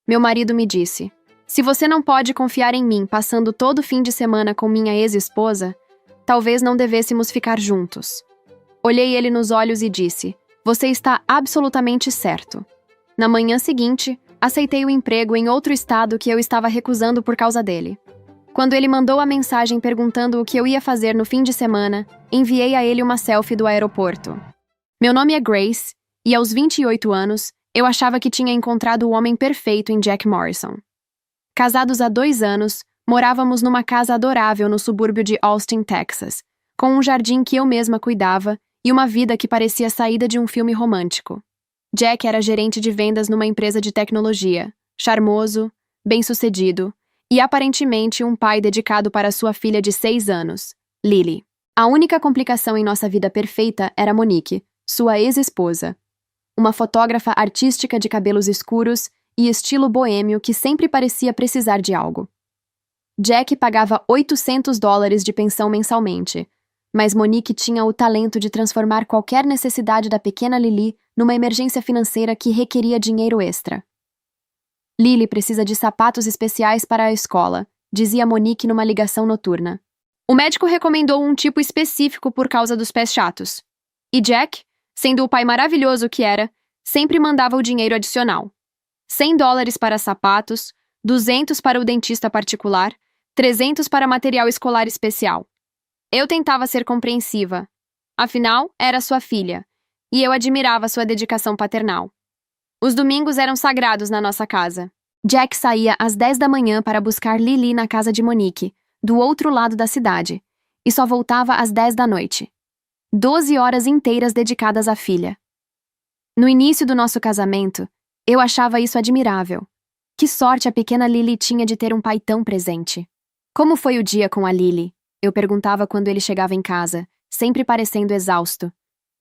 Meu marido me disse: se você não pode confiar em mim passando todo fim de semana com minha ex-esposa, talvez não devêssemos ficar juntos. Olhei ele nos olhos e disse: você está absolutamente certo. Na manhã seguinte, aceitei o emprego em outro estado que eu estava recusando por causa dele. Quando ele mandou a mensagem perguntando o que eu ia fazer no fim de semana, enviei a ele uma selfie do aeroporto. Meu nome é Grace, e aos 28 anos, eu achava que tinha encontrado o homem perfeito em Jack Morrison. Casados há 2 anos, morávamos numa casa adorável no subúrbio de Austin, Texas, com um jardim que eu mesma cuidava e uma vida que parecia saída de um filme romântico. Jack era gerente de vendas numa empresa de tecnologia, charmoso, bem-sucedido e aparentemente um pai dedicado para sua filha de 6 anos, Lily. A única complicação em nossa vida perfeita era Monique, sua ex-esposa. Uma fotógrafa artística de cabelos escuros e estilo boêmio que sempre parecia precisar de algo. Jack pagava $800 de pensão mensalmente, mas Monique tinha o talento de transformar qualquer necessidade da pequena Lily numa emergência financeira que requeria dinheiro extra. Lily precisa de sapatos especiais para a escola, dizia Monique numa ligação noturna. O médico recomendou um tipo específico por causa dos pés chatos. E Jack, sendo o pai maravilhoso que era, sempre mandava o dinheiro adicional. $100 para sapatos, 200 para o dentista particular, 300 para material escolar especial. Eu tentava ser compreensiva. Afinal, era sua filha, e eu admirava sua dedicação paternal. Os domingos eram sagrados na nossa casa. Jack saía às 10 da manhã para buscar Lily na casa de Monique, do outro lado da cidade, e só voltava às 10 da noite. 12 horas inteiras dedicadas à filha. No início do nosso casamento, eu achava isso admirável. Que sorte a pequena Lily tinha de ter um pai tão presente. Como foi o dia com a Lily? Eu perguntava quando ele chegava em casa, sempre parecendo exausto.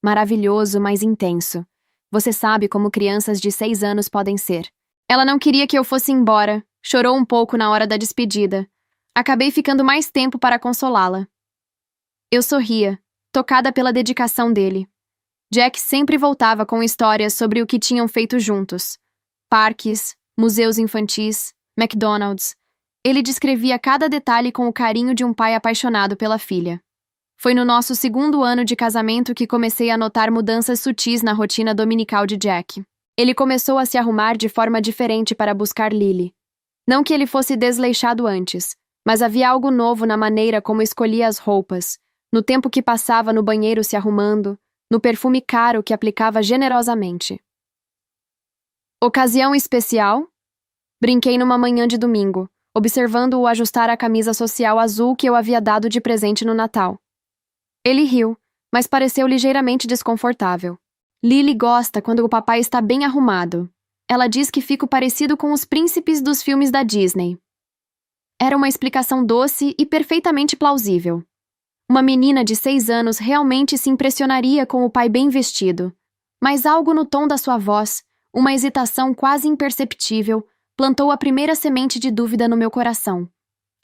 Maravilhoso, mas intenso. Você sabe como crianças de 6 anos podem ser. Ela não queria que eu fosse embora, chorou um pouco na hora da despedida. Acabei ficando mais tempo para consolá-la. Eu sorria, tocada pela dedicação dele. Jack sempre voltava com histórias sobre o que tinham feito juntos. Parques, museus infantis, McDonald's. Ele descrevia cada detalhe com o carinho de um pai apaixonado pela filha. Foi no nosso 2º ano de casamento que comecei a notar mudanças sutis na rotina dominical de Jack. Ele começou a se arrumar de forma diferente para buscar Lily. Não que ele fosse desleixado antes, mas havia algo novo na maneira como escolhia as roupas, no tempo que passava no banheiro se arrumando, no perfume caro que aplicava generosamente. Ocasião especial? Brinquei numa manhã de domingo, observando-o ajustar a camisa social azul que eu havia dado de presente no Natal. Ele riu, mas pareceu ligeiramente desconfortável. Lily gosta quando o papai está bem arrumado. Ela diz que fico parecido com os príncipes dos filmes da Disney. Era uma explicação doce e perfeitamente plausível. Uma menina de 6 anos realmente se impressionaria com o pai bem vestido, mas algo no tom da sua voz, uma hesitação quase imperceptível, plantou a primeira semente de dúvida no meu coração.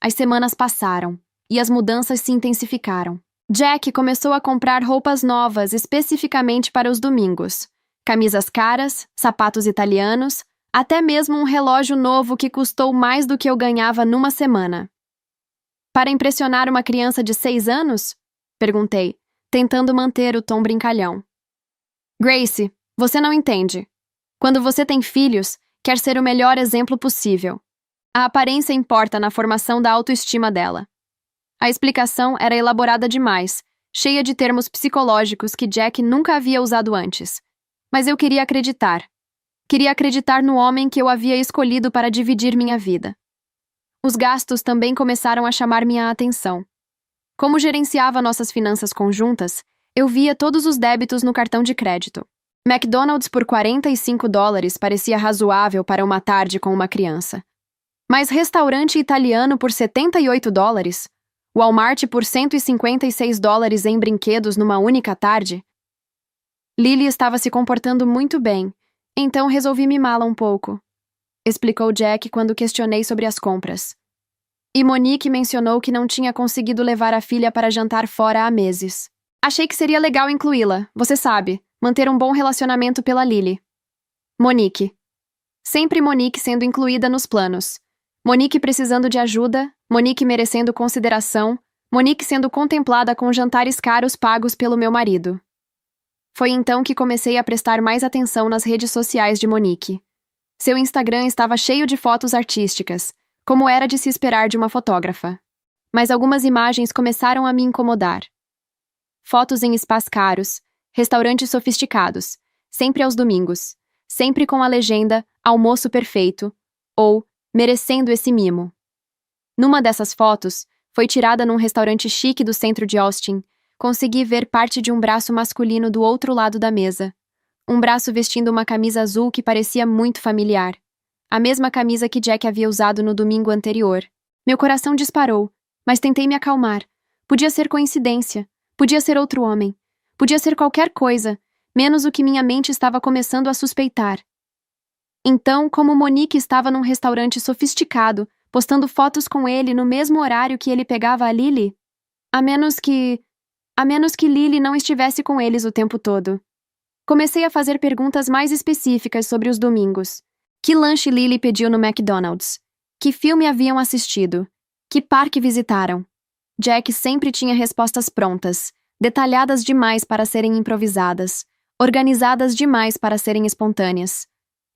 As semanas passaram, e as mudanças se intensificaram. Jack começou a comprar roupas novas especificamente para os domingos. Camisas caras, sapatos italianos, até mesmo um relógio novo que custou mais do que eu ganhava numa semana. Para impressionar uma criança de 6 anos? Perguntei, tentando manter o tom brincalhão. Grace, você não entende. Quando você tem filhos, quer ser o melhor exemplo possível. A aparência importa na formação da autoestima dela. A explicação era elaborada demais, cheia de termos psicológicos que Jack nunca havia usado antes. Mas eu queria acreditar. Queria acreditar no homem que eu havia escolhido para dividir minha vida. Os gastos também começaram a chamar minha atenção. Como gerenciava nossas finanças conjuntas, eu via todos os débitos no cartão de crédito. McDonald's por $45 parecia razoável para uma tarde com uma criança. Mas restaurante italiano por $78? Walmart por $156 em brinquedos numa única tarde? Lily estava se comportando muito bem, então resolvi mimá-la um pouco, explicou Jack quando questionei sobre as compras. E Monique mencionou que não tinha conseguido levar a filha para jantar fora há meses. Achei que seria legal incluí-la, você sabe, manter um bom relacionamento pela Lily. Monique. Sempre Monique sendo incluída nos planos. Monique precisando de ajuda, Monique merecendo consideração, Monique sendo contemplada com jantares caros pagos pelo meu marido. Foi então que comecei a prestar mais atenção nas redes sociais de Monique. Seu Instagram estava cheio de fotos artísticas, como era de se esperar de uma fotógrafa. Mas algumas imagens começaram a me incomodar. Fotos em spas caros, restaurantes sofisticados, sempre aos domingos, sempre com a legenda "almoço perfeito" ou "merecendo esse mimo". Numa dessas fotos, foi tirada num restaurante chique do centro de Austin, consegui ver parte de um braço masculino do outro lado da mesa. Um braço vestindo uma camisa azul que parecia muito familiar. A mesma camisa que Jack havia usado no domingo anterior. Meu coração disparou, mas tentei me acalmar. Podia ser coincidência, podia ser outro homem, podia ser qualquer coisa, menos o que minha mente estava começando a suspeitar. Então, como Monique estava num restaurante sofisticado, postando fotos com ele no mesmo horário que ele pegava a Lily? A menos que Lily não estivesse com eles o tempo todo. Comecei a fazer perguntas mais específicas sobre os domingos. Que lanche Lily pediu no McDonald's? Que filme haviam assistido? Que parque visitaram? Jack sempre tinha respostas prontas, detalhadas demais para serem improvisadas, organizadas demais para serem espontâneas.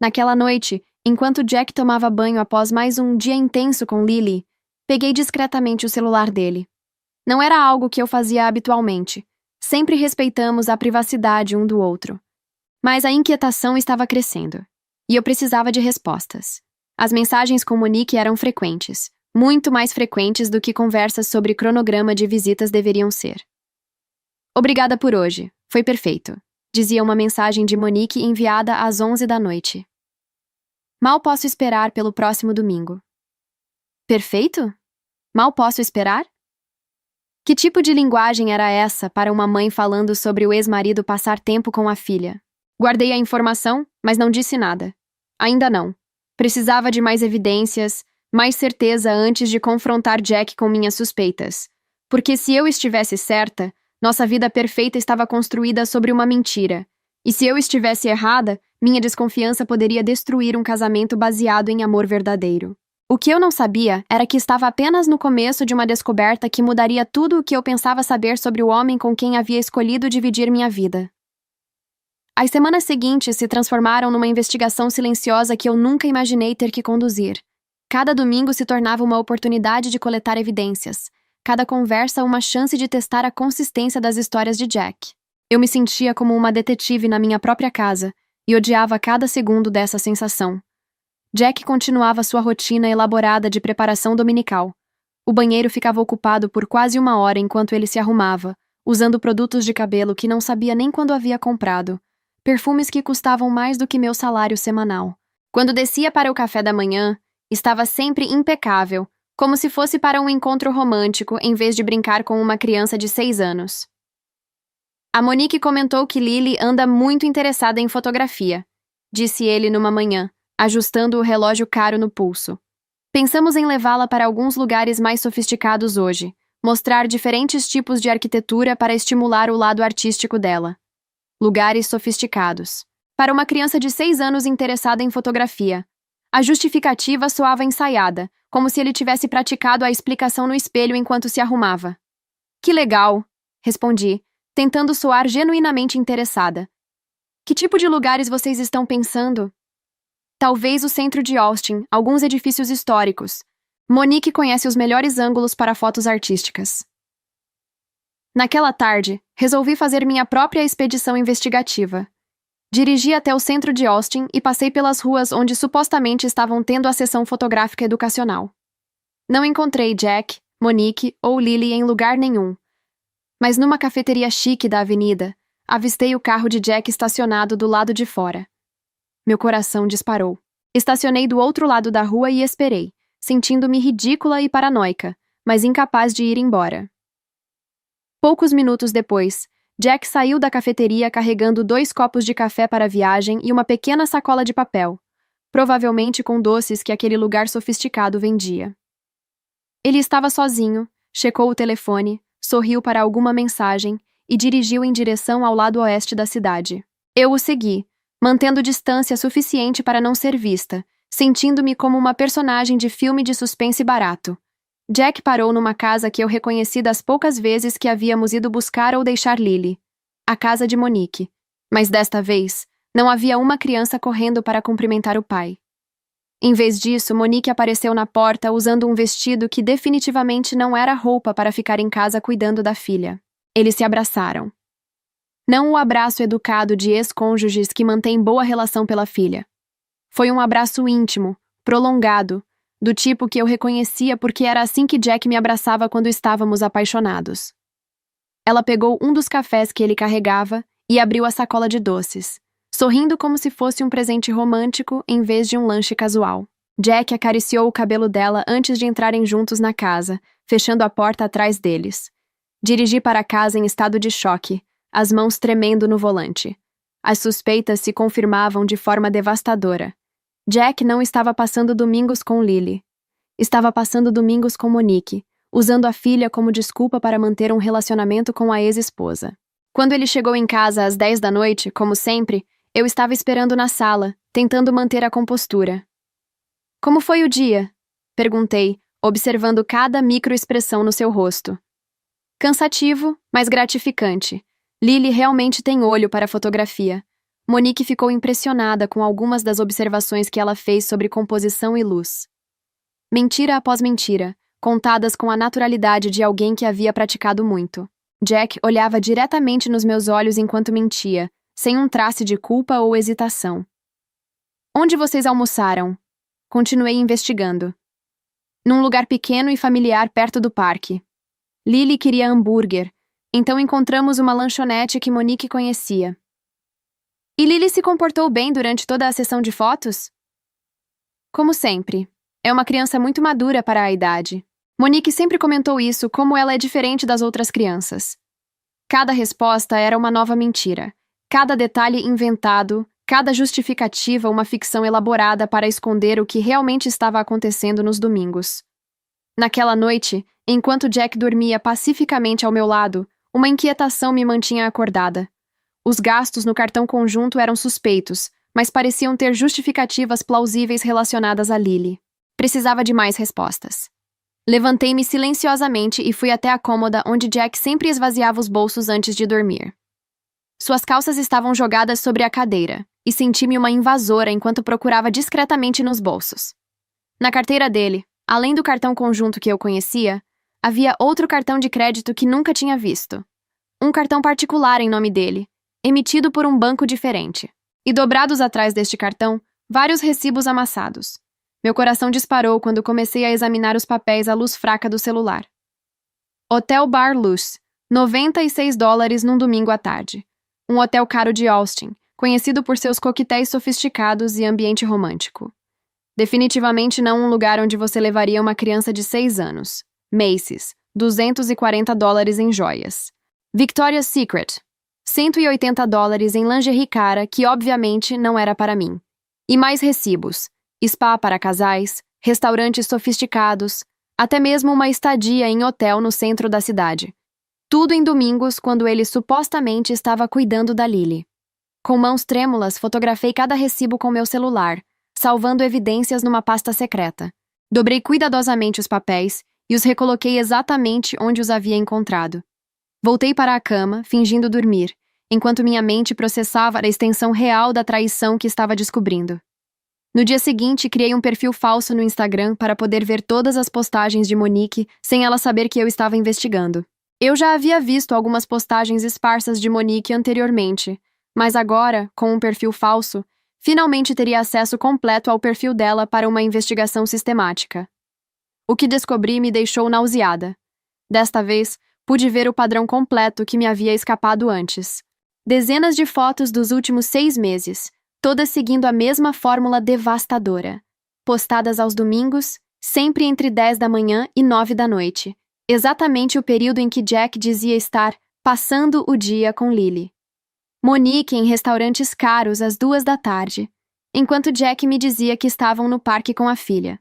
Naquela noite, enquanto Jack tomava banho após mais um dia intenso com Lily, peguei discretamente o celular dele. Não era algo que eu fazia habitualmente. Sempre respeitamos a privacidade um do outro. Mas a inquietação estava crescendo. E eu precisava de respostas. As mensagens com Monique eram frequentes. Muito mais frequentes do que conversas sobre cronograma de visitas deveriam ser. "Obrigada por hoje. Foi perfeito", dizia uma mensagem de Monique enviada às 11 da noite. "Mal posso esperar pelo próximo domingo." Perfeito? Mal posso esperar? Que tipo de linguagem era essa para uma mãe falando sobre o ex-marido passar tempo com a filha? Guardei a informação, mas não disse nada. Ainda não. Precisava de mais evidências, mais certeza antes de confrontar Jack com minhas suspeitas. Porque se eu estivesse certa, nossa vida perfeita estava construída sobre uma mentira. E se eu estivesse errada, minha desconfiança poderia destruir um casamento baseado em amor verdadeiro. O que eu não sabia era que estava apenas no começo de uma descoberta que mudaria tudo o que eu pensava saber sobre o homem com quem havia escolhido dividir minha vida. As semanas seguintes se transformaram numa investigação silenciosa que eu nunca imaginei ter que conduzir. Cada domingo se tornava uma oportunidade de coletar evidências, cada conversa uma chance de testar a consistência das histórias de Jack. Eu me sentia como uma detetive na minha própria casa e odiava cada segundo dessa sensação. Jack continuava sua rotina elaborada de preparação dominical. O banheiro ficava ocupado por quase uma hora enquanto ele se arrumava, usando produtos de cabelo que não sabia nem quando havia comprado, perfumes que custavam mais do que meu salário semanal. Quando descia para o café da manhã, estava sempre impecável, como se fosse para um encontro romântico em vez de brincar com uma criança de 6 anos. A Monique comentou que Lily anda muito interessada em fotografia, disse ele numa manhã, ajustando o relógio caro no pulso. Pensamos em levá-la para alguns lugares mais sofisticados hoje, mostrar diferentes tipos de arquitetura para estimular o lado artístico dela. Lugares sofisticados. Para uma criança de 6 anos interessada em fotografia. A justificativa soava ensaiada, como se ele tivesse praticado a explicação no espelho enquanto se arrumava. "Que legal", respondi, tentando soar genuinamente interessada. "Que tipo de lugares vocês estão pensando?" "Talvez o centro de Austin, alguns edifícios históricos. Monique conhece os melhores ângulos para fotos artísticas." Naquela tarde, resolvi fazer minha própria expedição investigativa. Dirigi até o centro de Austin e passei pelas ruas onde supostamente estavam tendo a sessão fotográfica educacional. Não encontrei Jack, Monique ou Lily em lugar nenhum. Mas numa cafeteria chique da avenida, avistei o carro de Jack estacionado do lado de fora. Meu coração disparou. Estacionei do outro lado da rua e esperei, sentindo-me ridícula e paranoica, mas incapaz de ir embora. Poucos minutos depois, Jack saiu da cafeteria carregando 2 copos de café para a viagem e uma pequena sacola de papel, provavelmente com doces que aquele lugar sofisticado vendia. Ele estava sozinho, checou o telefone, sorriu para alguma mensagem e dirigiu em direção ao lado oeste da cidade. Eu o segui, mantendo distância suficiente para não ser vista, sentindo-me como uma personagem de filme de suspense barato. Jack parou numa casa que eu reconheci das poucas vezes que havíamos ido buscar ou deixar Lily. A casa de Monique. Mas desta vez, não havia uma criança correndo para cumprimentar o pai. Em vez disso, Monique apareceu na porta usando um vestido que definitivamente não era roupa para ficar em casa cuidando da filha. Eles se abraçaram. Não o abraço educado de ex-cônjuges que mantém boa relação pela filha. Foi um abraço íntimo, prolongado, do tipo que eu reconhecia porque era assim que Jack me abraçava quando estávamos apaixonados. Ela pegou um dos cafés que ele carregava e abriu a sacola de doces, sorrindo como se fosse um presente romântico em vez de um lanche casual. Jack acariciou o cabelo dela antes de entrarem juntos na casa, fechando a porta atrás deles. Dirigi para casa em estado de choque, as mãos tremendo no volante. As suspeitas se confirmavam de forma devastadora. Jack não estava passando domingos com Lily. Estava passando domingos com Monique, usando a filha como desculpa para manter um relacionamento com a ex-esposa. Quando ele chegou em casa às 10 da noite, como sempre, eu estava esperando na sala, tentando manter a compostura. Como foi o dia? Perguntei, observando cada microexpressão no seu rosto. Cansativo, mas gratificante. Lily realmente tem olho para fotografia. Monique ficou impressionada com algumas das observações que ela fez sobre composição e luz. Mentira após mentira, contadas com a naturalidade de alguém que havia praticado muito. Jack olhava diretamente nos meus olhos enquanto mentia, sem um traço de culpa ou hesitação. Onde vocês almoçaram? Continuei investigando. Num lugar pequeno e familiar perto do parque. Lily queria hambúrguer, então encontramos uma lanchonete que Monique conhecia. E Lily se comportou bem durante toda a sessão de fotos? Como sempre. É uma criança muito madura para a idade. Monique sempre comentou isso, como ela é diferente das outras crianças. Cada resposta era uma nova mentira. Cada detalhe inventado, cada justificativa uma ficção elaborada para esconder o que realmente estava acontecendo nos domingos. Naquela noite, enquanto Jack dormia pacificamente ao meu lado, uma inquietação me mantinha acordada. Os gastos no cartão conjunto eram suspeitos, mas pareciam ter justificativas plausíveis relacionadas a Lily. Precisava de mais respostas. Levantei-me silenciosamente e fui até a cômoda onde Jack sempre esvaziava os bolsos antes de dormir. Suas calças estavam jogadas sobre a cadeira, e senti-me uma invasora enquanto procurava discretamente nos bolsos. Na carteira dele, além do cartão conjunto que eu conhecia, havia outro cartão de crédito que nunca tinha visto. Um cartão particular em nome dele, emitido por um banco diferente. E dobrados atrás deste cartão, vários recibos amassados. Meu coração disparou quando comecei a examinar os papéis à luz fraca do celular. Hotel Bar Luz, $96 num domingo à tarde. Um hotel caro de Austin, conhecido por seus coquetéis sofisticados e ambiente romântico. Definitivamente não um lugar onde você levaria uma criança de 6 anos. Macy's, $240 em joias. Victoria's Secret, $180 em lingerie cara que obviamente não era para mim. E mais recibos, spa para casais, restaurantes sofisticados, até mesmo uma estadia em hotel no centro da cidade. Tudo em domingos quando ele supostamente estava cuidando da Lily. Com mãos trêmulas, fotografei cada recibo com meu celular, salvando evidências numa pasta secreta. Dobrei cuidadosamente os papéis e os recoloquei exatamente onde os havia encontrado. Voltei para a cama, fingindo dormir, enquanto minha mente processava a extensão real da traição que estava descobrindo. No dia seguinte, criei um perfil falso no Instagram para poder ver todas as postagens de Monique sem ela saber que eu estava investigando. Eu já havia visto algumas postagens esparsas de Monique anteriormente, mas agora, com um perfil falso, finalmente teria acesso completo ao perfil dela para uma investigação sistemática. O que descobri me deixou nauseada. Desta vez, pude ver o padrão completo que me havia escapado antes. Dezenas de fotos dos últimos 6 meses, todas seguindo a mesma fórmula devastadora. Postadas aos domingos, sempre entre 10 da manhã e 9 da noite. Exatamente o período em que Jack dizia estar passando o dia com Lily. Monique em restaurantes caros às 2 da tarde, enquanto Jack me dizia que estavam no parque com a filha.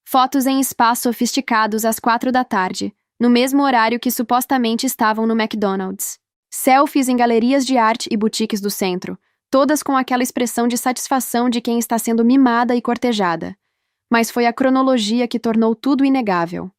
Fotos em spas sofisticados às 4 da tarde, no mesmo horário que supostamente estavam no McDonald's. Selfies em galerias de arte e boutiques do centro, todas com aquela expressão de satisfação de quem está sendo mimada e cortejada. Mas foi a cronologia que tornou tudo inegável.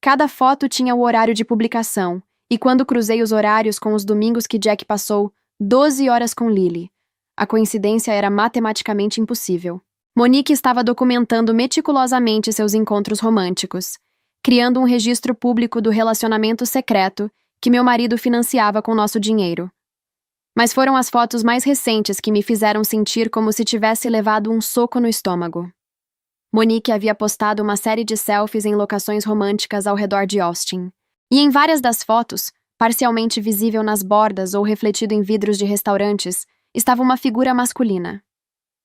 Cada foto tinha o horário de publicação, e quando cruzei os horários com os domingos que Jack passou 12 horas com Lily, a coincidência era matematicamente impossível. Monique estava documentando meticulosamente seus encontros românticos, criando um registro público do relacionamento secreto que meu marido financiava com nosso dinheiro. Mas foram as fotos mais recentes que me fizeram sentir como se tivesse levado um soco no estômago. Monique havia postado uma série de selfies em locações românticas ao redor de Austin. E em várias das fotos, parcialmente visível nas bordas ou refletido em vidros de restaurantes, estava uma figura masculina.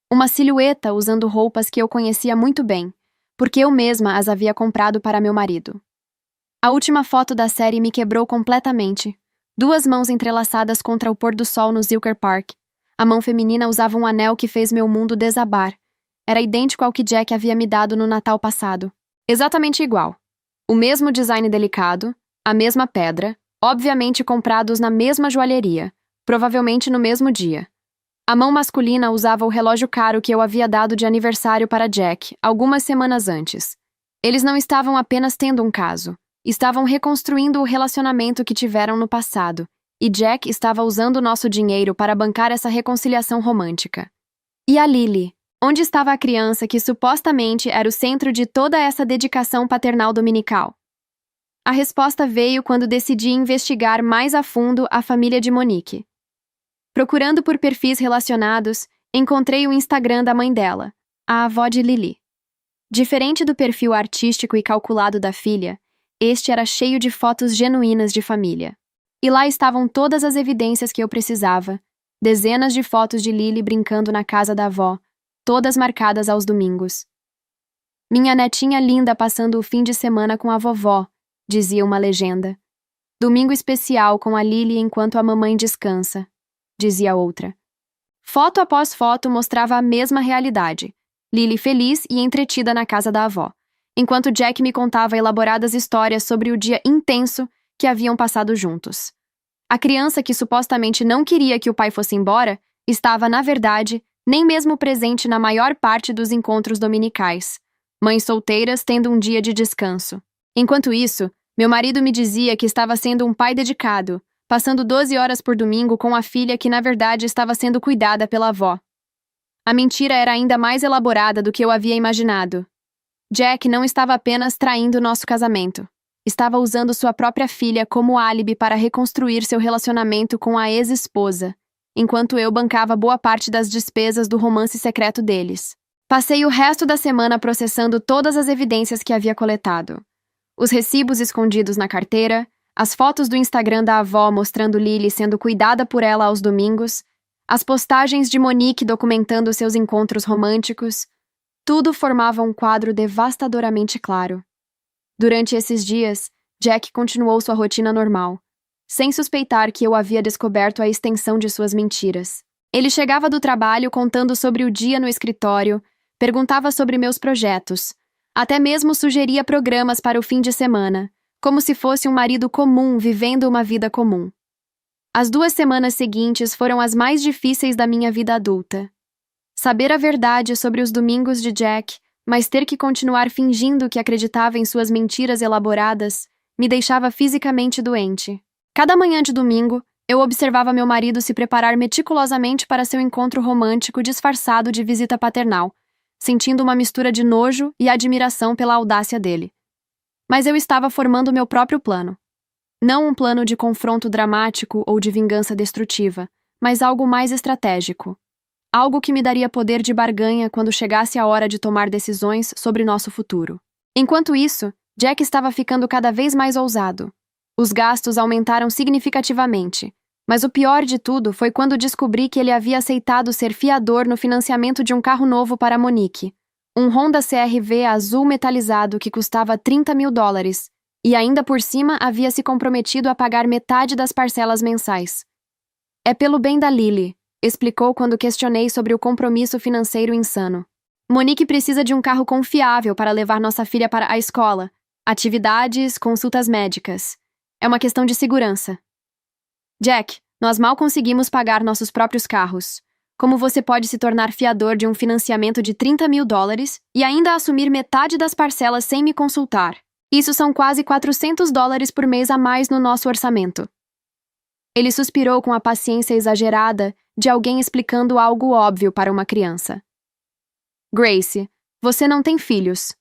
Uma silhueta usando roupas que eu conhecia muito bem, porque eu mesma as havia comprado para meu marido. A última foto da série me quebrou completamente. Duas mãos entrelaçadas contra o pôr do sol no Zilker Park. A mão feminina usava um anel que fez meu mundo desabar. Era idêntico ao que Jack havia me dado no Natal passado. Exatamente igual. O mesmo design delicado, a mesma pedra, obviamente comprados na mesma joalheria, provavelmente no mesmo dia. A mão masculina usava o relógio caro que eu havia dado de aniversário para Jack, algumas semanas antes. Eles não estavam apenas tendo um caso. Estavam reconstruindo o relacionamento que tiveram no passado, e Jack estava usando nosso dinheiro para bancar essa reconciliação romântica. E a Lily? Onde estava a criança que supostamente era o centro de toda essa dedicação paternal dominical? A resposta veio quando decidi investigar mais a fundo a família de Monique. Procurando por perfis relacionados, encontrei o Instagram da mãe dela, a avó de Lily. Diferente do perfil artístico e calculado da filha, este era cheio de fotos genuínas de família. E lá estavam todas as evidências que eu precisava, dezenas de fotos de Lily brincando na casa da avó, todas marcadas aos domingos. Minha netinha linda passando o fim de semana com a vovó, dizia uma legenda. Domingo especial com a Lily enquanto a mamãe descansa, dizia outra. Foto após foto mostrava a mesma realidade. Lily feliz e entretida na casa da avó, enquanto Jack me contava elaboradas histórias sobre o dia intenso que haviam passado juntos. A criança que supostamente não queria que o pai fosse embora estava, na verdade, nem mesmo presente na maior parte dos encontros dominicais. Mães solteiras tendo um dia de descanso. Enquanto isso, meu marido me dizia que estava sendo um pai dedicado, passando 12 horas por domingo com a filha que na verdade estava sendo cuidada pela avó. A mentira era ainda mais elaborada do que eu havia imaginado. Jack não estava apenas traindo nosso casamento. Estava usando sua própria filha como álibi para reconstruir seu relacionamento com a ex-esposa, enquanto eu bancava boa parte das despesas do romance secreto deles. Passei o resto da semana processando todas as evidências que havia coletado. Os recibos escondidos na carteira, as fotos do Instagram da avó mostrando Lily sendo cuidada por ela aos domingos, as postagens de Monique documentando seus encontros românticos, tudo formava um quadro devastadoramente claro. Durante esses dias, Jack continuou sua rotina normal, sem suspeitar que eu havia descoberto a extensão de suas mentiras. Ele chegava do trabalho contando sobre o dia no escritório, perguntava sobre meus projetos, até mesmo sugeria programas para o fim de semana, como se fosse um marido comum vivendo uma vida comum. As 2 semanas seguintes foram as mais difíceis da minha vida adulta. Saber a verdade sobre os domingos de Jack, mas ter que continuar fingindo que acreditava em suas mentiras elaboradas, me deixava fisicamente doente. Cada manhã de domingo, eu observava meu marido se preparar meticulosamente para seu encontro romântico disfarçado de visita paternal, sentindo uma mistura de nojo e admiração pela audácia dele. Mas eu estava formando meu próprio plano. Não um plano de confronto dramático ou de vingança destrutiva, mas algo mais estratégico. Algo que me daria poder de barganha quando chegasse a hora de tomar decisões sobre nosso futuro. Enquanto isso, Jack estava ficando cada vez mais ousado. Os gastos aumentaram significativamente, mas o pior de tudo foi quando descobri que ele havia aceitado ser fiador no financiamento de um carro novo para Monique, um Honda CR-V azul metalizado que custava $30.000, e ainda por cima havia se comprometido a pagar metade das parcelas mensais. É pelo bem da Lily, explicou quando questionei sobre o compromisso financeiro insano. Monique precisa de um carro confiável para levar nossa filha para a escola, atividades, consultas médicas. É uma questão de segurança. Jack, nós mal conseguimos pagar nossos próprios carros. como você pode se tornar fiador de um financiamento de $30.000 e ainda assumir metade das parcelas sem me consultar. Isso são quase $400 por mês a mais no nosso orçamento. Ele suspirou com a paciência exagerada de alguém explicando algo óbvio para uma criança. Grace, você não tem filhos.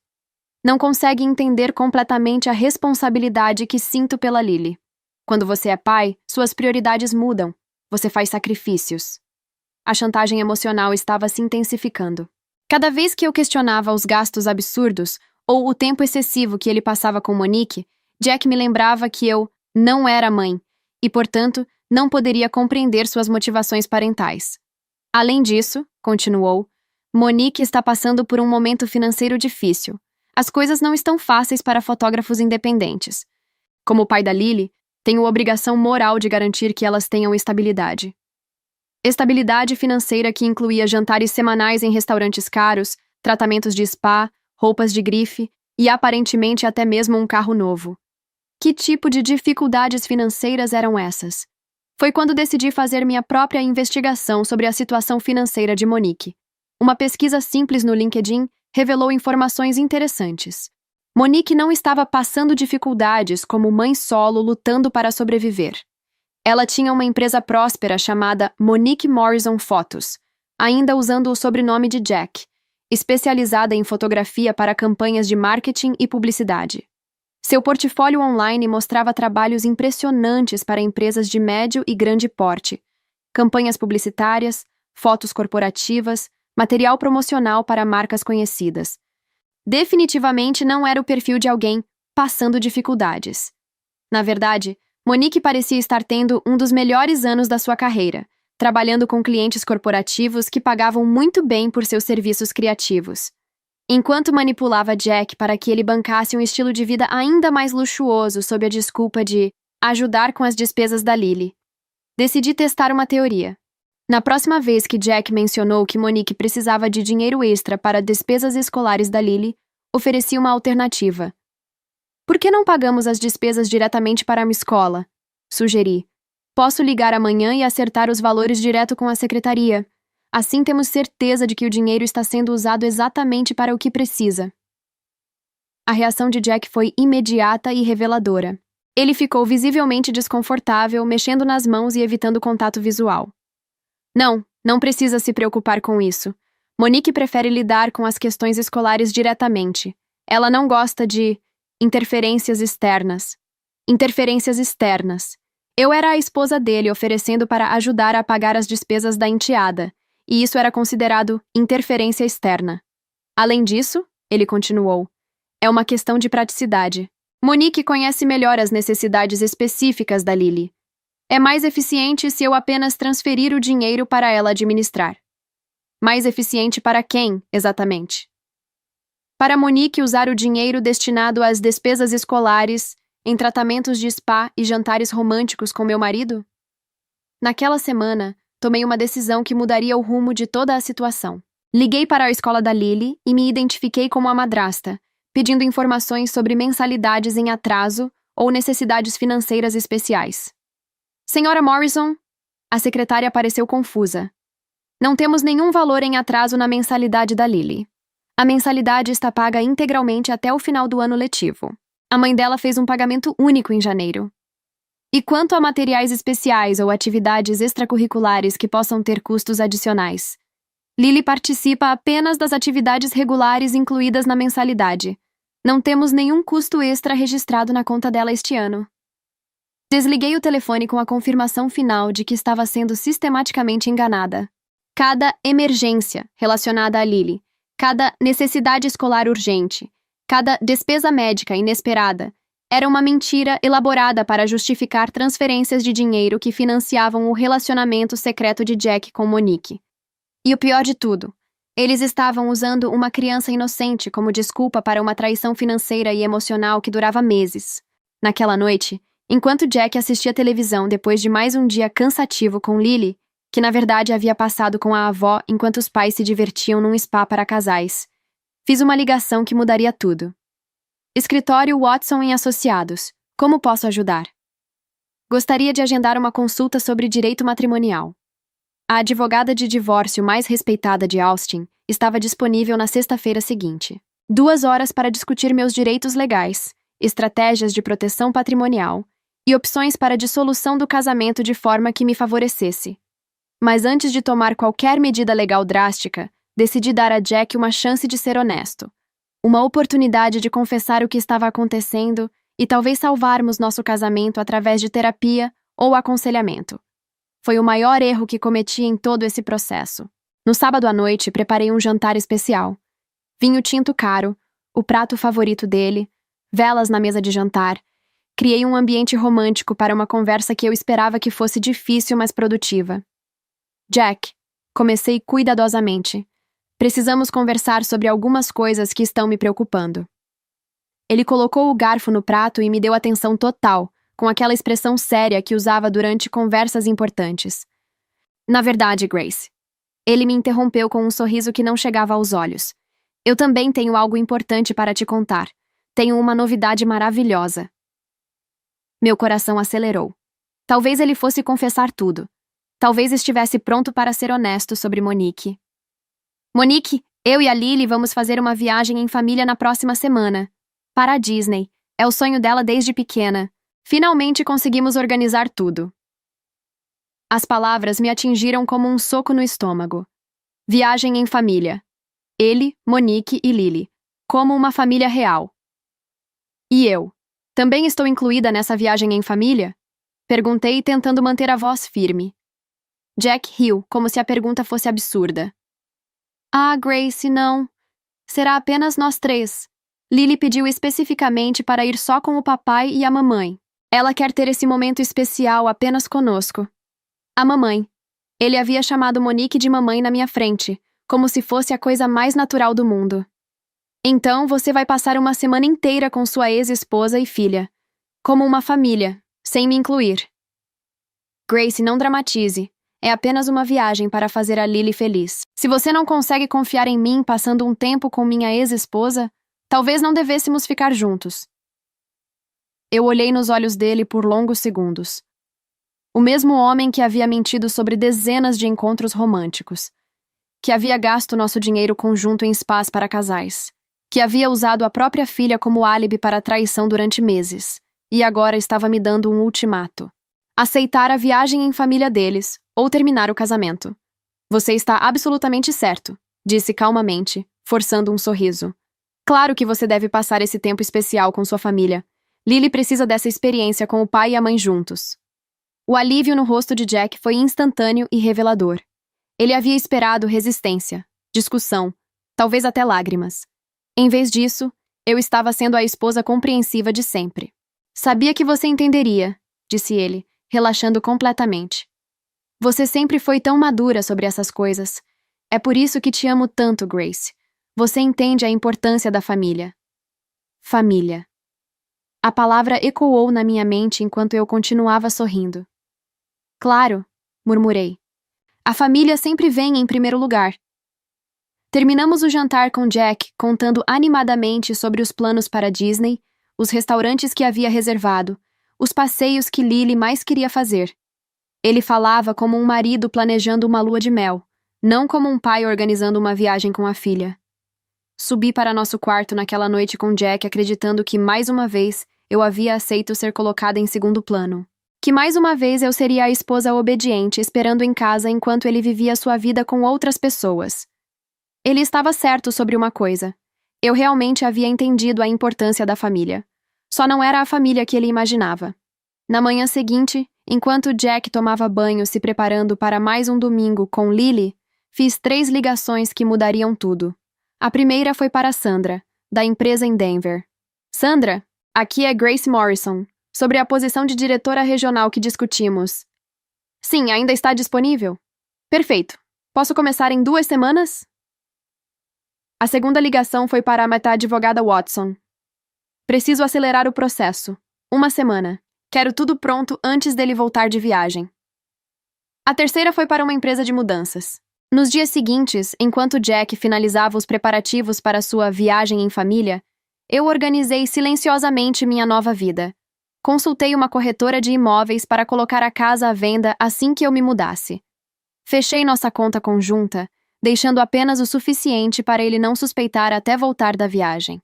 Não consegue entender completamente a responsabilidade que sinto pela Lily. Quando você é pai, suas prioridades mudam. Você faz sacrifícios. A chantagem emocional estava se intensificando. Cada vez que eu questionava os gastos absurdos ou o tempo excessivo que ele passava com Monique, Jack me lembrava que eu não era mãe e, portanto, não poderia compreender suas motivações parentais. Além disso, continuou, Monique está passando por um momento financeiro difícil. As coisas não estão fáceis para fotógrafos independentes. Como pai da Lily, tenho obrigação moral de garantir que elas tenham estabilidade. Estabilidade financeira que incluía jantares semanais em restaurantes caros, tratamentos de spa, roupas de grife e aparentemente até mesmo um carro novo. Que tipo de dificuldades financeiras eram essas? Foi quando decidi fazer minha própria investigação sobre a situação financeira de Monique. Uma pesquisa simples no LinkedIn revelou informações interessantes. Monique não estava passando dificuldades como mãe solo lutando para sobreviver. Ela tinha uma empresa próspera chamada Monique Morrison Photos, ainda usando o sobrenome de Jack, especializada em fotografia para campanhas de marketing e publicidade. Seu portfólio online mostrava trabalhos impressionantes para empresas de médio e grande porte, campanhas publicitárias, fotos corporativas, material promocional para marcas conhecidas. Definitivamente não era o perfil de alguém passando dificuldades. Na verdade, Monique parecia estar tendo um dos melhores anos da sua carreira, trabalhando com clientes corporativos que pagavam muito bem por seus serviços criativos. Enquanto manipulava Jack para que ele bancasse um estilo de vida ainda mais luxuoso sob a desculpa de ajudar com as despesas da Lily, decidi testar uma teoria. Na próxima vez que Jack mencionou que Monique precisava de dinheiro extra para despesas escolares da Lily, ofereci uma alternativa. Por que não pagamos as despesas diretamente para a escola? Sugeri. Posso ligar amanhã e acertar os valores direto com a secretaria. Assim temos certeza de que o dinheiro está sendo usado exatamente para o que precisa. A reação de Jack foi imediata e reveladora. Ele ficou visivelmente desconfortável, mexendo nas mãos e evitando contato visual. Não precisa se preocupar com isso. Monique prefere lidar com as questões escolares diretamente. Ela não gosta de interferências externas. Interferências externas. Eu era a esposa dele oferecendo para ajudar a pagar as despesas da enteada, e isso era considerado interferência externa. Além disso, ele continuou, é uma questão de praticidade. Monique conhece melhor as necessidades específicas da Lily. É mais eficiente se eu apenas transferir o dinheiro para ela administrar. Mais eficiente para quem, exatamente? Para Monique usar o dinheiro destinado às despesas escolares, em tratamentos de spa e jantares românticos com meu marido? Naquela semana, tomei uma decisão que mudaria o rumo de toda a situação. Liguei para a escola da Lily e me identifiquei como a madrasta, pedindo informações sobre mensalidades em atraso ou necessidades financeiras especiais. Senhora Morrison, a secretária pareceu confusa. Não temos nenhum valor em atraso na mensalidade da Lily. A mensalidade está paga integralmente até o final do ano letivo. A mãe dela fez um pagamento único em janeiro. E quanto a materiais especiais ou atividades extracurriculares que possam ter custos adicionais? Lily participa apenas das atividades regulares incluídas na mensalidade. Não temos nenhum custo extra registrado na conta dela este ano. Desliguei o telefone com a confirmação final de que estava sendo sistematicamente enganada. Cada emergência relacionada a Lily, cada necessidade escolar urgente, cada despesa médica inesperada, era uma mentira elaborada para justificar transferências de dinheiro que financiavam o relacionamento secreto de Jack com Monique. E o pior de tudo, eles estavam usando uma criança inocente como desculpa para uma traição financeira e emocional que durava meses. Naquela noite, enquanto Jack assistia televisão depois de mais um dia cansativo com Lily, que na verdade havia passado com a avó enquanto os pais se divertiam num spa para casais, fiz uma ligação que mudaria tudo. Escritório Watson e Associados. Como posso ajudar? Gostaria de agendar uma consulta sobre direito matrimonial. A advogada de divórcio mais respeitada de Austin estava disponível na sexta-feira seguinte. 2 horas para discutir meus direitos legais, estratégias de proteção patrimonial e opções para a dissolução do casamento de forma que me favorecesse. Mas antes de tomar qualquer medida legal drástica, decidi dar a Jack uma chance de ser honesto. Uma oportunidade de confessar o que estava acontecendo e talvez salvarmos nosso casamento através de terapia ou aconselhamento. Foi o maior erro que cometi em todo esse processo. No sábado à noite, preparei um jantar especial. Vinho tinto caro, o prato favorito dele, velas na mesa de jantar. Criei um ambiente romântico para uma conversa que eu esperava que fosse difícil, mas produtiva. Jack, comecei cuidadosamente. Precisamos conversar sobre algumas coisas que estão me preocupando. Ele colocou o garfo no prato e me deu atenção total, com aquela expressão séria que usava durante conversas importantes. Na verdade, Grace. Ele me interrompeu com um sorriso que não chegava aos olhos. Eu também tenho algo importante para te contar. Tenho uma novidade maravilhosa. Meu coração acelerou. Talvez ele fosse confessar tudo. Talvez estivesse pronto para ser honesto sobre Monique. Monique, eu e a Lily vamos fazer uma viagem em família na próxima semana. Para a Disney. É o sonho dela desde pequena. Finalmente conseguimos organizar tudo. As palavras me atingiram como um soco no estômago. Viagem em família. Ele, Monique e Lily. Como uma família real. E eu? Também estou incluída nessa viagem em família? Perguntei, tentando manter a voz firme. Jack riu, como se a pergunta fosse absurda. Ah, Grace, não. Será apenas nós 3. Lily pediu especificamente para ir só com o papai e a mamãe. Ela quer ter esse momento especial apenas conosco. A mamãe. Ele havia chamado Monique de mamãe na minha frente, como se fosse a coisa mais natural do mundo. Então você vai passar uma semana inteira com sua ex-esposa e filha. Como uma família, sem me incluir. Grace, não dramatize. É apenas uma viagem para fazer a Lily feliz. Se você não consegue confiar em mim passando um tempo com minha ex-esposa, talvez não devêssemos ficar juntos. Eu olhei nos olhos dele por longos segundos. O mesmo homem que havia mentido sobre dezenas de encontros românticos, que havia gasto nosso dinheiro conjunto em spas para casais, que havia usado a própria filha como álibi para a traição durante meses, e agora estava me dando um ultimato. Aceitar a viagem em família deles, ou terminar o casamento. Você está absolutamente certo, disse calmamente, forçando um sorriso. Claro que você deve passar esse tempo especial com sua família. Lily precisa dessa experiência com o pai e a mãe juntos. O alívio no rosto de Jack foi instantâneo e revelador. Ele havia esperado resistência, discussão, talvez até lágrimas. Em vez disso, eu estava sendo a esposa compreensiva de sempre. Sabia que você entenderia, disse ele, relaxando completamente. Você sempre foi tão madura sobre essas coisas. É por isso que te amo tanto, Grace. Você entende a importância da família. Família. A palavra ecoou na minha mente enquanto eu continuava sorrindo. Claro, murmurei. A família sempre vem em primeiro lugar. Terminamos o jantar com Jack contando animadamente sobre os planos para Disney, os restaurantes que havia reservado, os passeios que Lily mais queria fazer. Ele falava como um marido planejando uma lua de mel, não como um pai organizando uma viagem com a filha. Subi para nosso quarto naquela noite com Jack acreditando que, mais uma vez, eu havia aceito ser colocada em segundo plano. Que mais uma vez eu seria a esposa obediente esperando em casa enquanto ele vivia sua vida com outras pessoas. Ele estava certo sobre uma coisa. Eu realmente havia entendido a importância da família. Só não era a família que ele imaginava. Na manhã seguinte, enquanto Jack tomava banho se preparando para mais um domingo com Lily, fiz 3 ligações que mudariam tudo. A primeira foi para Sandra, da empresa em Denver. Sandra, aqui é Grace Morrison, sobre a posição de diretora regional que discutimos. Sim, ainda está disponível? Perfeito. Posso começar em 2 semanas? A segunda ligação foi para a advogada Watson. Preciso acelerar o processo. 1 semana. Quero tudo pronto antes dele voltar de viagem. A terceira foi para uma empresa de mudanças. Nos dias seguintes, enquanto Jack finalizava os preparativos para sua viagem em família, eu organizei silenciosamente minha nova vida. Consultei uma corretora de imóveis para colocar a casa à venda assim que eu me mudasse. Fechei nossa conta conjunta, deixando apenas o suficiente para ele não suspeitar até voltar da viagem.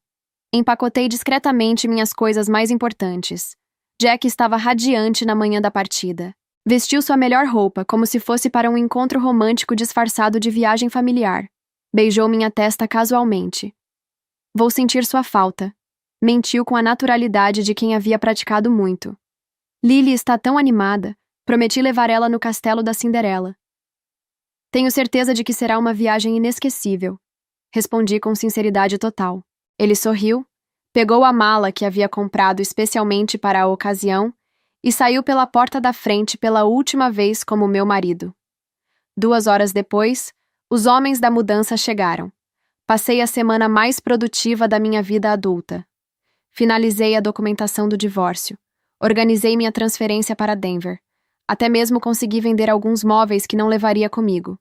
Empacotei discretamente minhas coisas mais importantes. Jack estava radiante na manhã da partida. Vestiu sua melhor roupa, como se fosse para um encontro romântico disfarçado de viagem familiar. Beijou minha testa casualmente. Vou sentir sua falta. Mentiu com a naturalidade de quem havia praticado muito. Lily está tão animada. Prometi levar ela no castelo da Cinderela. Tenho certeza de que será uma viagem inesquecível. Respondi com sinceridade total. Ele sorriu, pegou a mala que havia comprado especialmente para a ocasião e saiu pela porta da frente pela última vez como meu marido. 2 horas depois, os homens da mudança chegaram. Passei a semana mais produtiva da minha vida adulta. Finalizei a documentação do divórcio. Organizei minha transferência para Denver. Até mesmo consegui vender alguns móveis que não levaria comigo.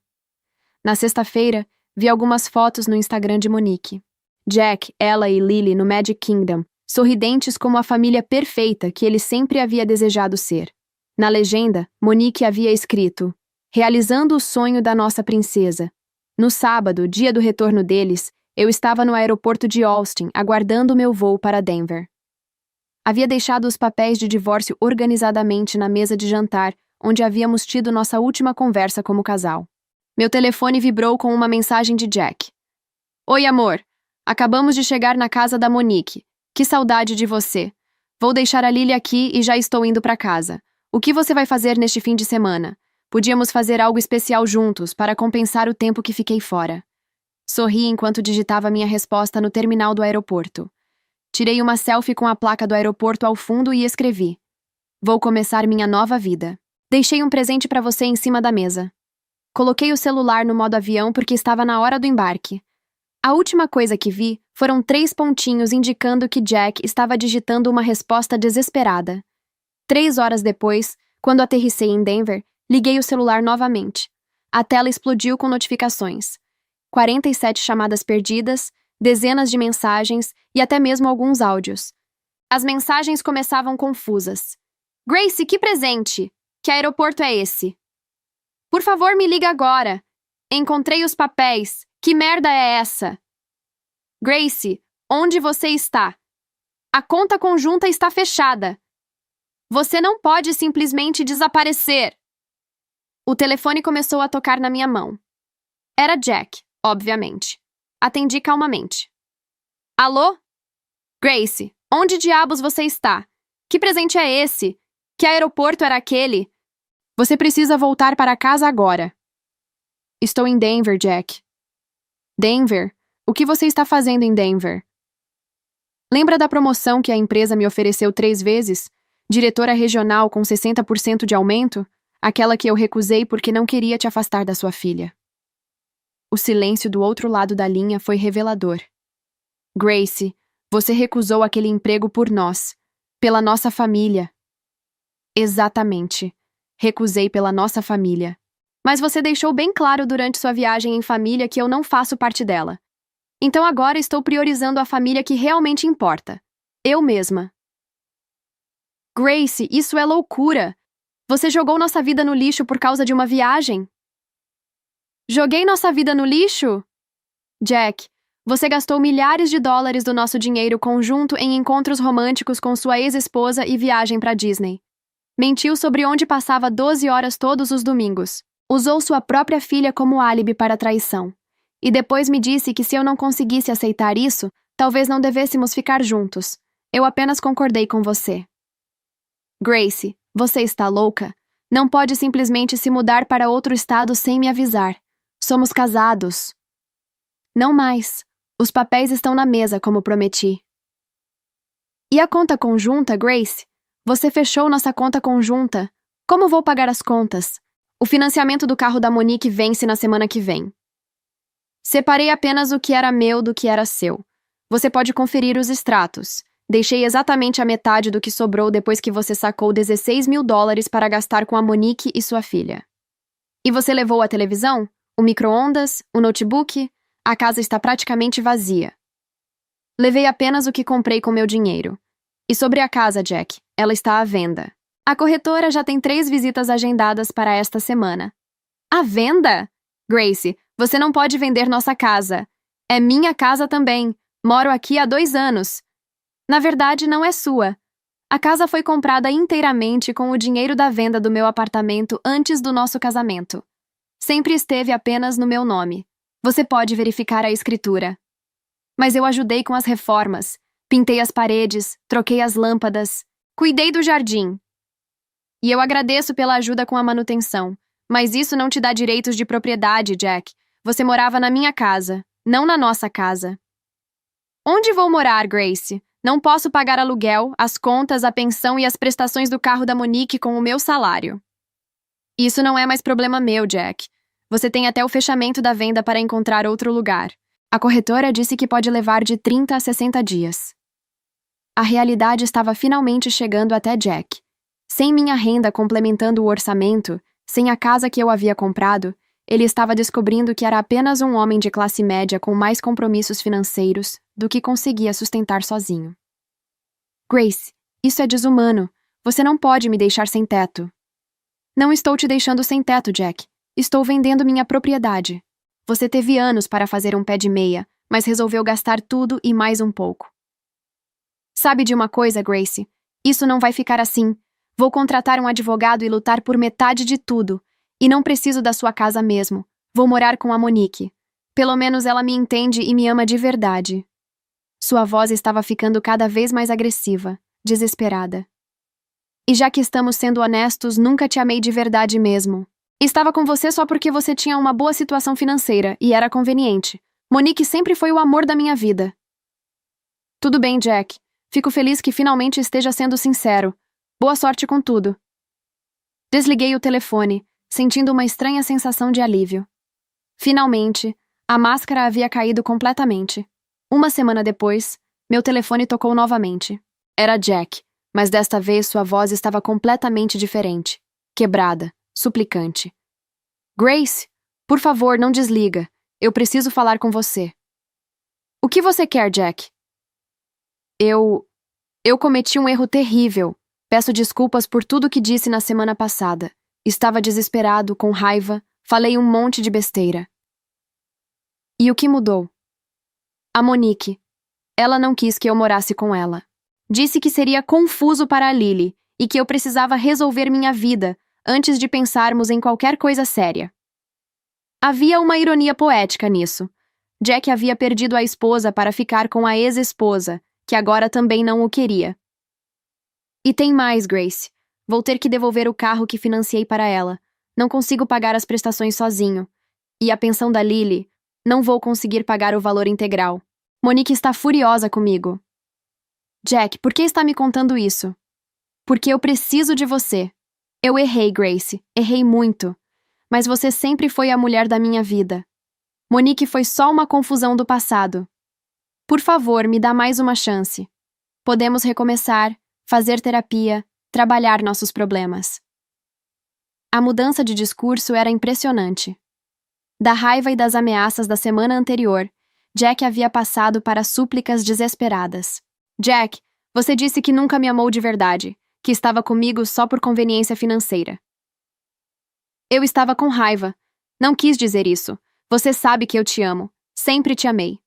Na sexta-feira, vi algumas fotos no Instagram de Monique. Jack, ela e Lily no Magic Kingdom, sorridentes como a família perfeita que ele sempre havia desejado ser. Na legenda, Monique havia escrito: realizando o sonho da nossa princesa. No sábado, dia do retorno deles, eu estava no aeroporto de Austin, aguardando meu voo para Denver. Havia deixado os papéis de divórcio organizadamente na mesa de jantar, onde havíamos tido nossa última conversa como casal. Meu telefone vibrou com uma mensagem de Jack. Oi, amor. Acabamos de chegar na casa da Monique. Que saudade de você. Vou deixar a Lily aqui e já estou indo para casa. O que você vai fazer neste fim de semana? Podíamos fazer algo especial juntos para compensar o tempo que fiquei fora. Sorri enquanto digitava minha resposta no terminal do aeroporto. Tirei uma selfie com a placa do aeroporto ao fundo e escrevi: vou começar minha nova vida. Deixei um presente para você em cima da mesa. Coloquei o celular no modo avião porque estava na hora do embarque. A última coisa que vi foram 3 pontinhos indicando que Jack estava digitando uma resposta desesperada. 3 horas depois, quando aterrissei em Denver, liguei o celular novamente. A tela explodiu com notificações. 47 chamadas perdidas, dezenas de mensagens e até mesmo alguns áudios. As mensagens começavam confusas. Grace, que presente! Que aeroporto é esse? Por favor, me liga agora. Encontrei os papéis. Que merda é essa? Grace, onde você está? A conta conjunta está fechada. Você não pode simplesmente desaparecer. O telefone começou a tocar na minha mão. Era Jack, obviamente. Atendi calmamente. Alô? Grace, onde diabos você está? Que presente é esse? Que aeroporto era aquele? Você precisa voltar para casa agora. Estou em Denver, Jack. Denver? O que você está fazendo em Denver? Lembra da promoção que a empresa me ofereceu 3 vezes? Diretora regional com 60% de aumento? Aquela que eu recusei porque não queria te afastar da sua filha. O silêncio do outro lado da linha foi revelador. Grace, você recusou aquele emprego por nós, pela nossa família. Exatamente. Recusei pela nossa família. Mas você deixou bem claro durante sua viagem em família que eu não faço parte dela. Então agora estou priorizando a família que realmente importa. Eu mesma. Grace, isso é loucura. Você jogou nossa vida no lixo por causa de uma viagem? Joguei nossa vida no lixo? Jack, você gastou milhares de dólares do nosso dinheiro conjunto em encontros românticos com sua ex-esposa e viagem para Disney. Mentiu sobre onde passava 12 horas todos os domingos. Usou sua própria filha como álibi para a traição. E depois me disse que se eu não conseguisse aceitar isso, talvez não devêssemos ficar juntos. Eu apenas concordei com você. Grace, você está louca? Não pode simplesmente se mudar para outro estado sem me avisar. Somos casados. Não mais. Os papéis estão na mesa, como prometi. E a conta conjunta, Grace? Você fechou nossa conta conjunta. Como vou pagar as contas? O financiamento do carro da Monique vence na semana que vem. Separei apenas o que era meu do que era seu. Você pode conferir os extratos. Deixei exatamente a metade do que sobrou depois que você sacou 16 mil dólares para gastar com a Monique e sua filha. E você levou a televisão? O micro-ondas? O notebook? A casa está praticamente vazia. Levei apenas o que comprei com meu dinheiro. E sobre a casa, Jack, ela está à venda. A corretora já tem 3 visitas agendadas para esta semana. À venda? Grace, você não pode vender nossa casa. É minha casa também. Moro aqui há 2 anos. Na verdade, não é sua. A casa foi comprada inteiramente com o dinheiro da venda do meu apartamento antes do nosso casamento. Sempre esteve apenas no meu nome. Você pode verificar a escritura. Mas eu ajudei com as reformas. Pintei as paredes, troquei as lâmpadas, cuidei do jardim. E eu agradeço pela ajuda com a manutenção. Mas isso não te dá direitos de propriedade, Jack. Você morava na minha casa, não na nossa casa. Onde vou morar, Grace? Não posso pagar aluguel, as contas, a pensão e as prestações do carro da Monique com o meu salário. Isso não é mais problema meu, Jack. Você tem até o fechamento da venda para encontrar outro lugar. A corretora disse que pode levar de 30 a 60 dias. A realidade estava finalmente chegando até Jack. Sem minha renda complementando o orçamento, sem a casa que eu havia comprado, ele estava descobrindo que era apenas um homem de classe média com mais compromissos financeiros do que conseguia sustentar sozinho. Grace, isso é desumano. Você não pode me deixar sem teto. Não estou te deixando sem teto, Jack. Estou vendendo minha propriedade. Você teve anos para fazer um pé de meia, mas resolveu gastar tudo e mais um pouco. Sabe de uma coisa, Grace? Isso não vai ficar assim. Vou contratar um advogado e lutar por metade de tudo. E não preciso da sua casa mesmo. Vou morar com a Monique. Pelo menos ela me entende e me ama de verdade. Sua voz estava ficando cada vez mais agressiva, desesperada. E já que estamos sendo honestos, nunca te amei de verdade mesmo. Estava com você só porque você tinha uma boa situação financeira e era conveniente. Monique sempre foi o amor da minha vida. Tudo bem, Jack. Fico feliz que finalmente esteja sendo sincero. Boa sorte com tudo. Desliguei o telefone, sentindo uma estranha sensação de alívio. Finalmente, a máscara havia caído completamente. Uma semana depois, meu telefone tocou novamente. Era Jack, mas desta vez sua voz estava completamente diferente. Quebrada, suplicante. Grace, por favor, não desliga. Eu preciso falar com você. O que você quer, Jack? Eu cometi um erro terrível. Peço desculpas por tudo que disse na semana passada. Estava desesperado, com raiva, falei um monte de besteira. E o que mudou? A Monique. Ela não quis que eu morasse com ela. Disse que seria confuso para a Lily e que eu precisava resolver minha vida antes de pensarmos em qualquer coisa séria. Havia uma ironia poética nisso. Jack havia perdido a esposa para ficar com a ex-esposa, que agora também não o queria. E tem mais, Grace. Vou ter que devolver o carro que financiei para ela. Não consigo pagar as prestações sozinho. E a pensão da Lily, não vou conseguir pagar o valor integral. Monique está furiosa comigo. Jack, por que está me contando isso? Porque eu preciso de você. Eu errei, Grace. Errei muito. Mas você sempre foi a mulher da minha vida. Monique foi só uma confusão do passado. Por favor, me dá mais uma chance. Podemos recomeçar, fazer terapia, trabalhar nossos problemas. A mudança de discurso era impressionante. Da raiva e das ameaças da semana anterior, Jack havia passado para súplicas desesperadas. Jack, você disse que nunca me amou de verdade, que estava comigo só por conveniência financeira. Eu estava com raiva. Não quis dizer isso. Você sabe que eu te amo. Sempre te amei.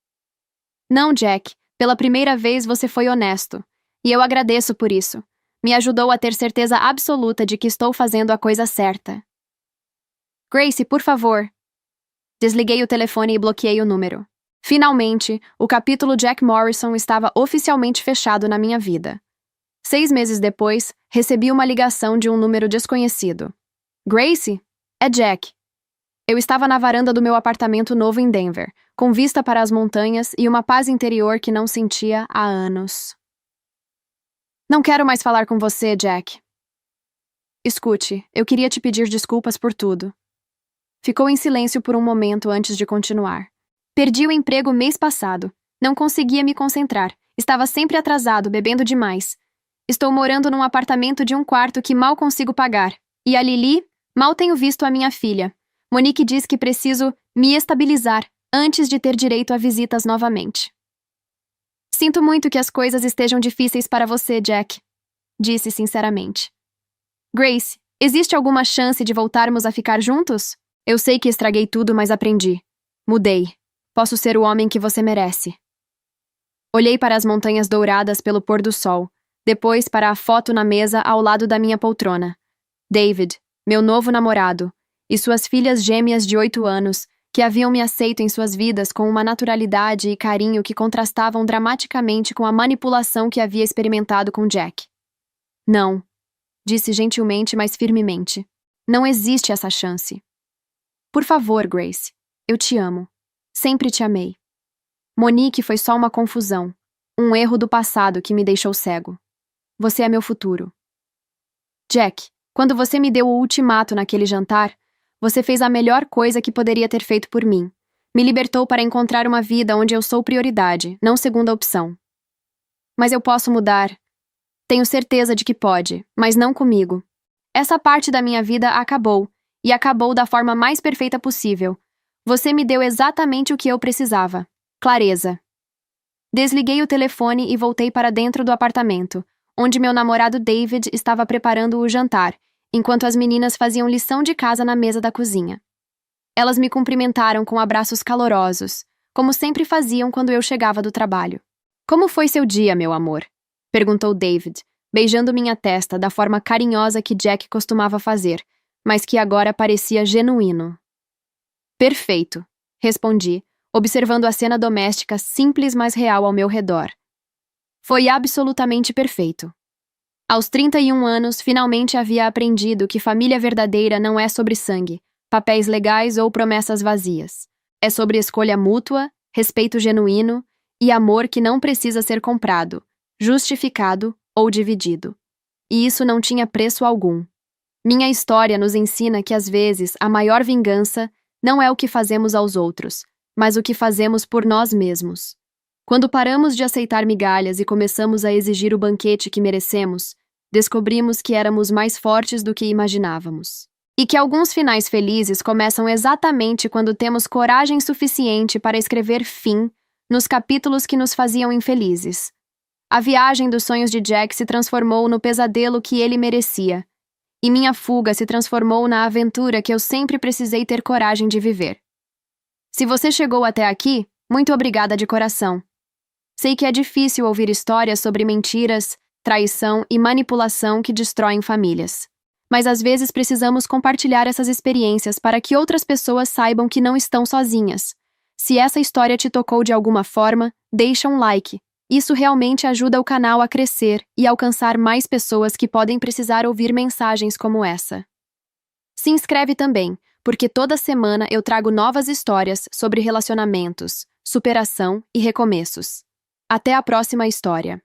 Não, Jack. Pela primeira vez você foi honesto. E eu agradeço por isso. Me ajudou a ter certeza absoluta de que estou fazendo a coisa certa. Grace, por favor. Desliguei o telefone e bloqueei o número. Finalmente, o capítulo Jack Morrison estava oficialmente fechado na minha vida. 6 meses depois, recebi uma ligação de um número desconhecido. Grace? É Jack. Eu estava na varanda do meu apartamento novo em Denver, com vista para as montanhas e uma paz interior que não sentia há anos. Não quero mais falar com você, Jack. Escute, eu queria te pedir desculpas por tudo. Ficou em silêncio por um momento antes de continuar. Perdi o emprego mês passado. Não conseguia me concentrar. Estava sempre atrasado, bebendo demais. Estou morando num apartamento de 1 quarto que mal consigo pagar. E a Lily? Mal tenho visto a minha filha. Monique diz que preciso me estabilizar antes de ter direito a visitas novamente. Sinto muito que as coisas estejam difíceis para você, Jack. Disse sinceramente. Grace, existe alguma chance de voltarmos a ficar juntos? Eu sei que estraguei tudo, mas aprendi. Mudei. Posso ser o homem que você merece. Olhei para as montanhas douradas pelo pôr do sol, depois para a foto na mesa ao lado da minha poltrona. David, meu novo namorado, e suas filhas gêmeas de 8 anos, que haviam me aceito em suas vidas com uma naturalidade e carinho que contrastavam dramaticamente com a manipulação que havia experimentado com Jack. Não, disse gentilmente, mas firmemente. Não existe essa chance. Por favor, Grace, eu te amo. Sempre te amei. Monique foi só uma confusão, um erro do passado que me deixou cego. Você é meu futuro. Jack, quando você me deu o ultimato naquele jantar, você fez a melhor coisa que poderia ter feito por mim. Me libertou para encontrar uma vida onde eu sou prioridade, não segunda opção. Mas eu posso mudar. Tenho certeza de que pode, mas não comigo. Essa parte da minha vida acabou, e acabou da forma mais perfeita possível. Você me deu exatamente o que eu precisava. Clareza. Desliguei o telefone e voltei para dentro do apartamento, onde meu namorado David estava preparando o jantar, enquanto as meninas faziam lição de casa na mesa da cozinha. Elas me cumprimentaram com abraços calorosos, como sempre faziam quando eu chegava do trabalho. Como foi seu dia, meu amor? Perguntou David, beijando minha testa da forma carinhosa que Jack costumava fazer, mas que agora parecia genuíno. Perfeito, respondi, observando a cena doméstica simples mas real ao meu redor. Foi absolutamente perfeito. Aos 31 anos, finalmente havia aprendido que família verdadeira não é sobre sangue, papéis legais ou promessas vazias. É sobre escolha mútua, respeito genuíno e amor que não precisa ser comprado, justificado ou dividido. E isso não tinha preço algum. Minha história nos ensina que, às vezes, a maior vingança não é o que fazemos aos outros, mas o que fazemos por nós mesmos. Quando paramos de aceitar migalhas e começamos a exigir o banquete que merecemos, descobrimos que éramos mais fortes do que imaginávamos. E que alguns finais felizes começam exatamente quando temos coragem suficiente para escrever fim nos capítulos que nos faziam infelizes. A viagem dos sonhos de Jack se transformou no pesadelo que ele merecia, e minha fuga se transformou na aventura que eu sempre precisei ter coragem de viver. Se você chegou até aqui, muito obrigada de coração. Sei que é difícil ouvir histórias sobre mentiras, traição e manipulação que destroem famílias. Mas às vezes precisamos compartilhar essas experiências para que outras pessoas saibam que não estão sozinhas. Se essa história te tocou de alguma forma, deixa um like. Isso realmente ajuda o canal a crescer e alcançar mais pessoas que podem precisar ouvir mensagens como essa. Se inscreve também, porque toda semana eu trago novas histórias sobre relacionamentos, superação e recomeços. Até a próxima história.